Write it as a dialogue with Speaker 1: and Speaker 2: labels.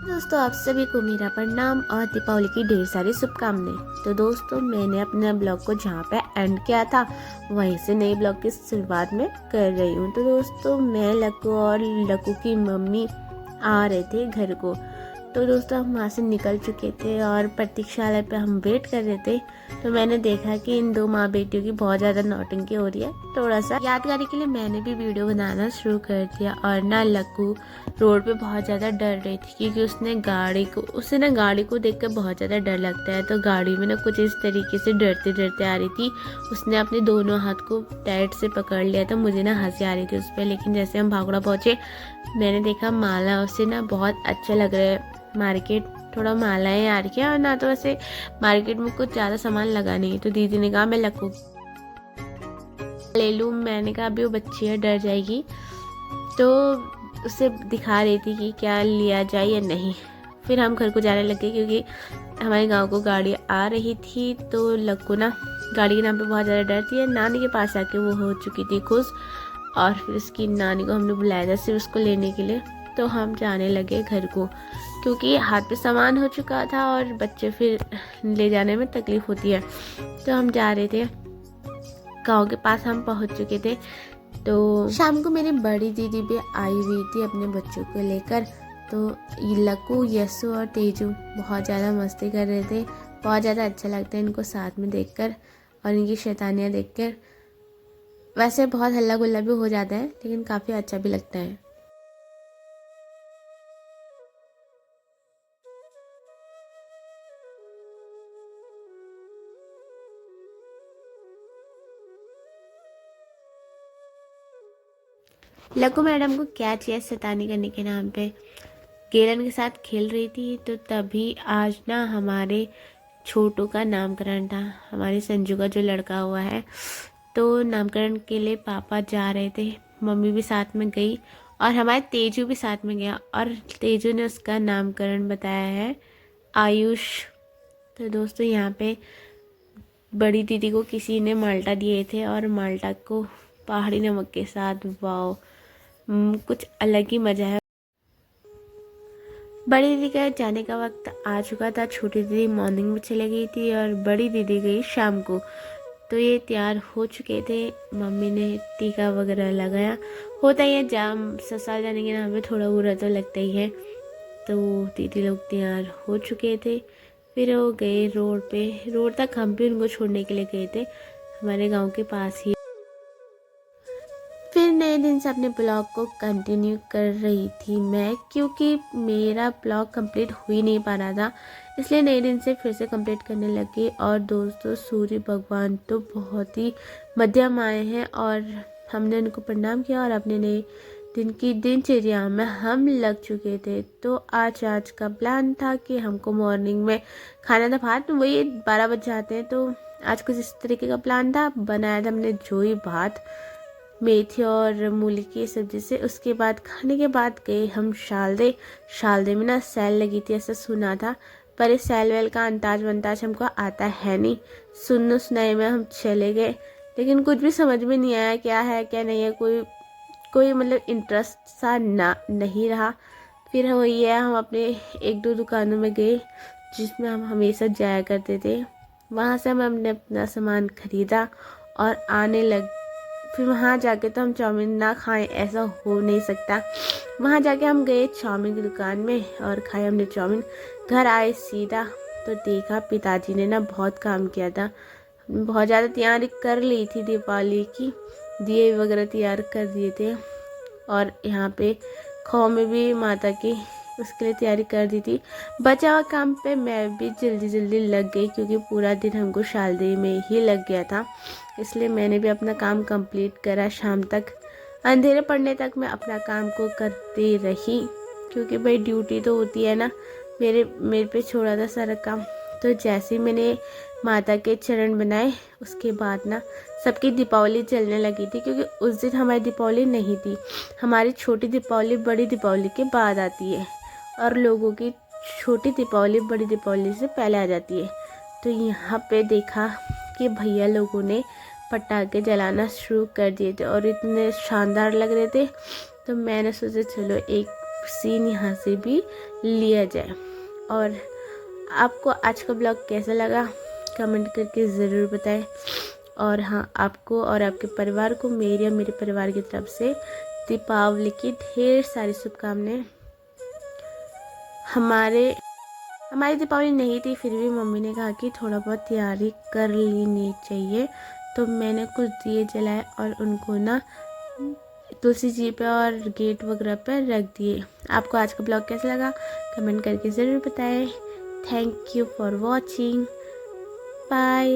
Speaker 1: दोस्तों, आप सभी को मेरा प्रणाम और दीपावली की ढेर सारी शुभकामनाएं। तो दोस्तों, मैंने अपने ब्लॉग को जहाँ पे एंड किया था वहीं से नई ब्लॉग की शुरुआत में कर रही हूँ। तो दोस्तों, मैं लक्कू और लक्कू की मम्मी आ रहे थे घर को। तो दोस्तों, हम वहाँ से निकल चुके थे और प्रतीक्षालय पे हम वेट कर रहे थे। तो मैंने देखा कि इन दो माँ बेटियों की बहुत ज़्यादा नौटंकी हो रही है। थोड़ा सा यादगारी के लिए मैंने भी वीडियो बनाना शुरू कर दिया। और ना लक्कू रोड पे बहुत ज़्यादा डर रही थी क्योंकि उसे ना गाड़ी को देखकर बहुत ज़्यादा डर लगता है। तो गाड़ी में ना कुछ इस तरीके से डरते डरते आ रही थी। उसने अपने दोनों हाथ को टाइट से पकड़ लिया था। मुझे ना हंसी आ रही थी उस पर। लेकिन जैसे हम भागुड़ा पहुँचे, मैंने देखा माला उसे ना बहुत अच्छा लग रहा है। मार्केट थोड़ा मालाएं आ रही है और ना तो वैसे मार्केट में कुछ ज़्यादा सामान लगा नहीं। तो दीदी ने कहा मैं लक्कू ले लूँ। मैंने कहा अभी वो बच्ची है, डर जाएगी। तो उसे दिखा रही थी कि क्या लिया जाए या नहीं। फिर हम घर को जाने लगे क्योंकि हमारे गांव को गाड़ी आ रही थी। तो लक्कू ना गाड़ी के नाम पे बहुत ज़्यादा डरती है। नानी के पास आके वो हो चुकी थी खुश। और फिर उसकी नानी को हमने बुलाया था सिर्फ उसको लेने के लिए। तो हम जाने लगे घर को क्योंकि हाथ पे सामान हो चुका था और बच्चे फिर ले जाने में तकलीफ होती है। तो हम जा रहे थे, गांव के पास हम पहुंच चुके थे। तो शाम को मेरी बड़ी दीदी भी आई हुई थी अपने बच्चों को लेकर। तो लक्कू, यस्सु और तेजू बहुत ज़्यादा मस्ती कर रहे थे। बहुत ज़्यादा अच्छा लगता है इनको साथ में देखकर और इनकी शैतानियाँ देखकर। वैसे बहुत हल्ला गुल्ला भी हो जाता है लेकिन काफ़ी अच्छा भी लगता है। लक्कू मैडम को क्या चाहिए शैतानी करने के नाम पे। केरन के साथ खेल रही थी। तो तभी आज ना हमारे छोटू का नामकरण था। हमारे संजू का जो लड़का हुआ है, तो नामकरण के लिए पापा जा रहे थे। मम्मी भी साथ में गई और हमारे तेजू भी साथ में गया। और तेजू ने उसका नामकरण बताया है आयुष। तो दोस्तों, यहाँ पे बड़ी दीदी को किसी ने माल्टा दिए थे और माल्टा को पहाड़ी नमक के साथ, वाओ, कुछ अलग ही मज़ा है। बड़ी दीदी का जाने का वक्त आ चुका था। छोटी दीदी मॉर्निंग में चली गई थी और बड़ी दीदी गई शाम को। तो ये तैयार हो चुके थे। मम्मी ने टीका वगैरह लगाया। होता ही है, जाम ससुराल जाने के नाम पे थोड़ा बुरा तो लगता ही है। तो दीदी लोग तैयार हो चुके थे। फिर वो गए रोड तक हम भी उनको छोड़ने के लिए गए थे, हमारे गांव के पास ही। फिर नए दिन से अपने ब्लॉग को कंटिन्यू कर रही थी मैं, क्योंकि मेरा ब्लॉग कंप्लीट हो ही नहीं पा रहा था, इसलिए नए दिन से फिर से कंप्लीट करने लगी। और दोस्तों, सूर्य भगवान तो बहुत ही मध्यम आए हैं और हमने उनको प्रणाम किया और अपने नए दिन की दिनचर्या में हम लग चुके थे। तो आज का प्लान था कि हमको मॉर्निंग में खाना था भात, वही 12 बज जाते हैं। तो आज कुछ इस तरीके का प्लान था। बनाया था हमने जोई भात मेथी और मूली की सब्जी से। उसके बाद खाने के बाद गए हम शालदे में ना सेल लगी थी, ऐसा सुना था। पर इस सेल वेल का अंदाज वंदाज हमको आता है नहीं। सुनने सुनाए में हम चले गए, लेकिन कुछ भी समझ में नहीं आया क्या है क्या नहीं है। कोई मतलब इंटरेस्ट सा ना नहीं रहा। फिर वही है, हम अपने एक दो दुकानों में गए जिसमें हम हमेशा जाया करते थे। वहाँ से हमने अपना सामान खरीदा और आने लग। फिर वहाँ जाके तो हम चाउमीन ना खाएं ऐसा हो नहीं सकता। वहाँ जाके हम गए चाउमीन की दुकान में और खाए हमने चाउमीन। घर आए सीधा तो देखा पिताजी ने ना बहुत काम किया था। बहुत ज़्यादा तैयारी कर ली थी दीपावली की, दिए वगैरह तैयार कर दिए थे। और यहाँ पे खो में भी माता की उसके लिए तैयारी कर दी थी। बचा हुआ काम पे मैं भी जल्दी जल्दी लग गई क्योंकि पूरा दिन हमको शादी में ही लग गया था, इसलिए मैंने भी अपना काम कंप्लीट करा। शाम तक अंधेरे पड़ने तक मैं अपना काम को करती रही क्योंकि भाई ड्यूटी तो होती है ना। मेरे पे छोड़ा था सारा काम। तो जैसे ही मैंने माता के चरण बनाए उसके बाद ना सबकी दीपावली चलने लगी थी, क्योंकि उस दिन हमारी दीपावली नहीं थी। हमारी छोटी दीपावली बड़ी दीपावली के बाद आती है और लोगों की छोटी दीपावली बड़ी दीपावली से पहले आ जाती है। तो यहाँ पे देखा कि भैया लोगों ने पटाखे जलाना शुरू कर दिए थे और इतने शानदार लग रहे थे। तो मैंने सोचा चलो एक सीन यहाँ से भी लिया जाए। और आपको आज का ब्लॉग कैसा लगा कमेंट करके ज़रूर बताएं। और हाँ, आपको और आपके परिवार को मेरी और मेरे परिवार की तरफ से दीपावली की ढेर सारी शुभकामनाएं। हमारी दीपावली नहीं थी, फिर भी मम्मी ने कहा कि थोड़ा बहुत तैयारी कर लेनी चाहिए, तो मैंने कुछ दिए जलाए और उनको ना तुलसी जी पे और गेट वगैरह पर रख दिए। आपको आज का ब्लॉग कैसा लगा कमेंट करके ज़रूर बताएं। Thank you for watching. Bye.